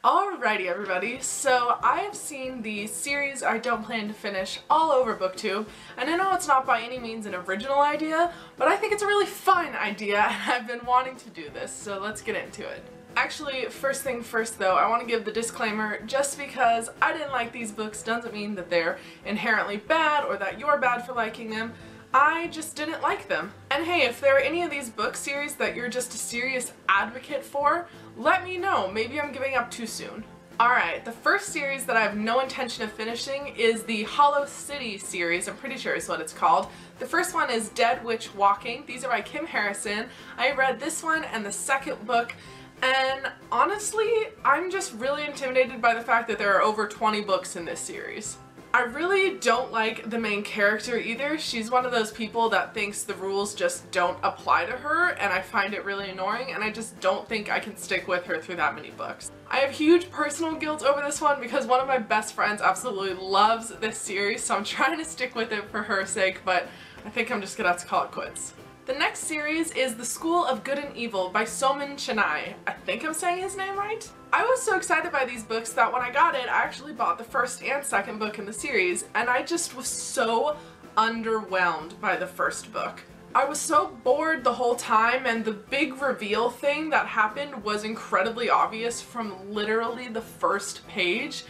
Alrighty everybody, so I have seen the series I don't plan to finish all over BookTube, and I know it's not by any means an original idea, but I think it's a really fun idea and I've been wanting to do this, so let's get into it. Actually, first thing first though, I want to give the disclaimer, just because I didn't like these books doesn't mean that they're inherently bad or that you're bad for liking them. I just didn't like them. And hey, if there are any of these book series that you're just a serious advocate for, let me know. Maybe I'm giving up too soon. Alright, the first series that I have no intention of finishing is the Hollow City series, I'm pretty sure is what it's called. The first one is Dead Witch Walking. These are by Kim Harrison. I read this one and the second book, and honestly, I'm just really intimidated by the fact that there are over 20 books in this series. I really don't like the main character either. She's one of those people that thinks the rules just don't apply to her, and I find it really annoying, and I just don't think I can stick with her through that many books. I have huge personal guilt over this one because one of my best friends absolutely loves this series, so I'm trying to stick with it for her sake, but I think I'm just gonna have to call it quits. The next series is The School of Good and Evil by Soman Chennai. I think I'm saying his name right? I was so excited by these books that when I got it, I actually bought the first and second book in the series, and I just was so underwhelmed by the first book. I was so bored the whole time, and the big reveal thing that happened was incredibly obvious from literally the first page,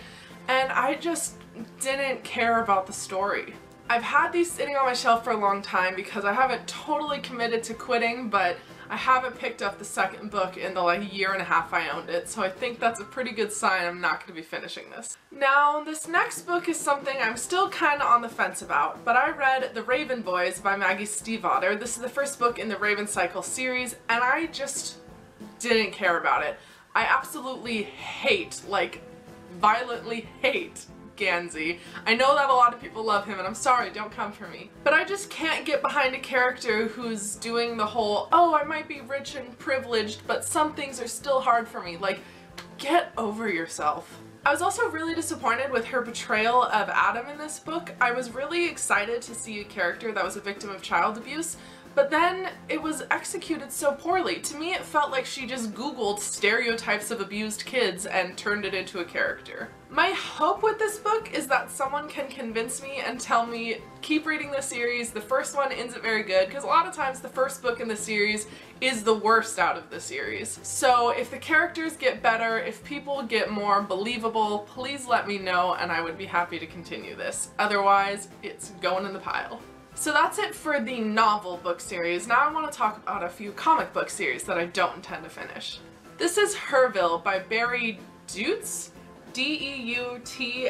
and I just didn't care about the story. I've had these sitting on my shelf for a long time because I haven't totally committed to quitting, but I haven't picked up the second book in the year and a half I owned it, so I think that's a pretty good sign I'm not going to be finishing this. Now, this next book is something I'm still kind of on the fence about, but I read The Raven Boys by Maggie Stiefvater. This is the first book in the Raven Cycle series, and I just didn't care about it. I absolutely hate, violently hate Gansey. I know that a lot of people love him, and I'm sorry, don't come for me. But I just can't get behind a character who's doing the whole, oh, I might be rich and privileged, but some things are still hard for me. Like, get over yourself. I was also really disappointed with her portrayal of Adam in this book. I was really excited to see a character that was a victim of child abuse, but then it was executed so poorly. To me, it felt like she just Googled stereotypes of abused kids and turned it into a character. My hope with this book is that someone can convince me and tell me, keep reading the series, the first one isn't very good, because a lot of times the first book in the series is the worst out of the series. So if the characters get better, if people get more believable, please let me know and I would be happy to continue this. Otherwise, it's going in the pile. So that's it for the novel book series. Now I want to talk about a few comic book series that I don't intend to finish. This is Herville by Barry Deutsch, D-E-U-T-S-C-H.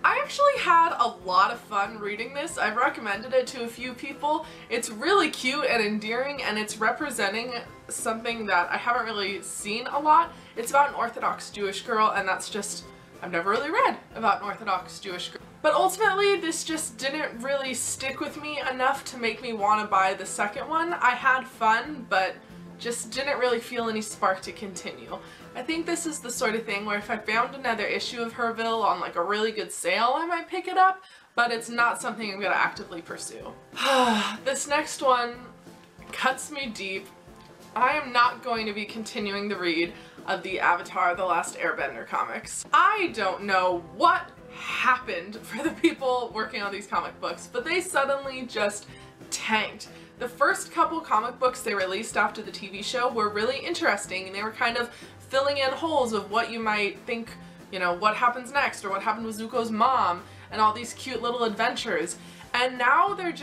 I actually had a lot of fun reading this. I've recommended it to a few people. It's really cute and endearing, and it's representing something that I haven't really seen a lot. It's about an Orthodox Jewish girl, and that's just, I've never really read about an Orthodox Jewish girl. But ultimately, this just didn't really stick with me enough to make me want to buy the second one. I had fun, but just didn't really feel any spark to continue. I think this is the sort of thing where if I found another issue of Herville on a really good sale, I might pick it up, but it's not something I'm going to actively pursue. This next one cuts me deep. I am not going to be continuing the read of the Avatar: The Last Airbender comics. I don't know what happened for the people working on these comic books, but they suddenly just tanked. The first couple comic books they released after the TV show were really interesting, and they were kind of filling in holes of what you might think, what happens next, or what happened with Zuko's mom, and all these cute little adventures. And now they're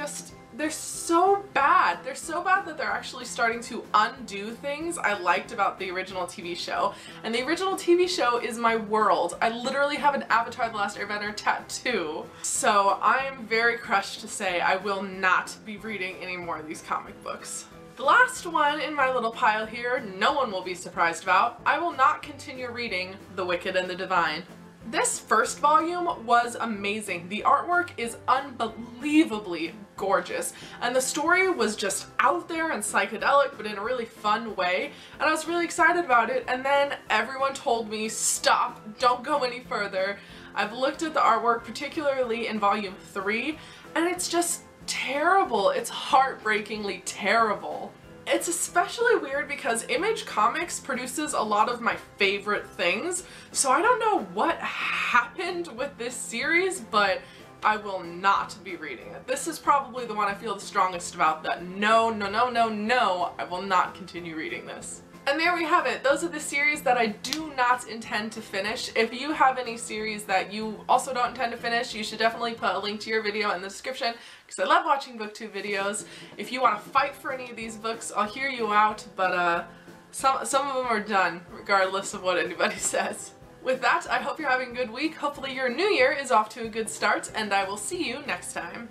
so bad. They're so bad that they're actually starting to undo things I liked about the original TV show. And the original TV show is my world. I literally have an Avatar: The Last Airbender tattoo. So I'm very crushed to say I will not be reading any more of these comic books. The last one in my little pile here, no one will be surprised about. I will not continue reading The Wicked and the Divine. This first volume was amazing. The artwork is unbelievably gorgeous, and the story was just out there and psychedelic, but in a really fun way, and I was really excited about it, and then everyone told me, stop, don't go any further. I've looked at the artwork, particularly in volume 3, and it's just terrible. It's heartbreakingly terrible. It's especially weird because Image Comics produces a lot of my favorite things, so I don't know what happened with this series, but I will not be reading it. This is probably the one I feel the strongest about, that no, no, no, no, no, I will not continue reading this. And there we have it. Those are the series that I do not intend to finish. If you have any series that you also don't intend to finish, you should definitely put a link to your video in the description, because I love watching booktube videos. If you want to fight for any of these books, I'll hear you out, but some of them are done, regardless of what anybody says. With that, I hope you're having a good week. Hopefully your new year is off to a good start, and I will see you next time.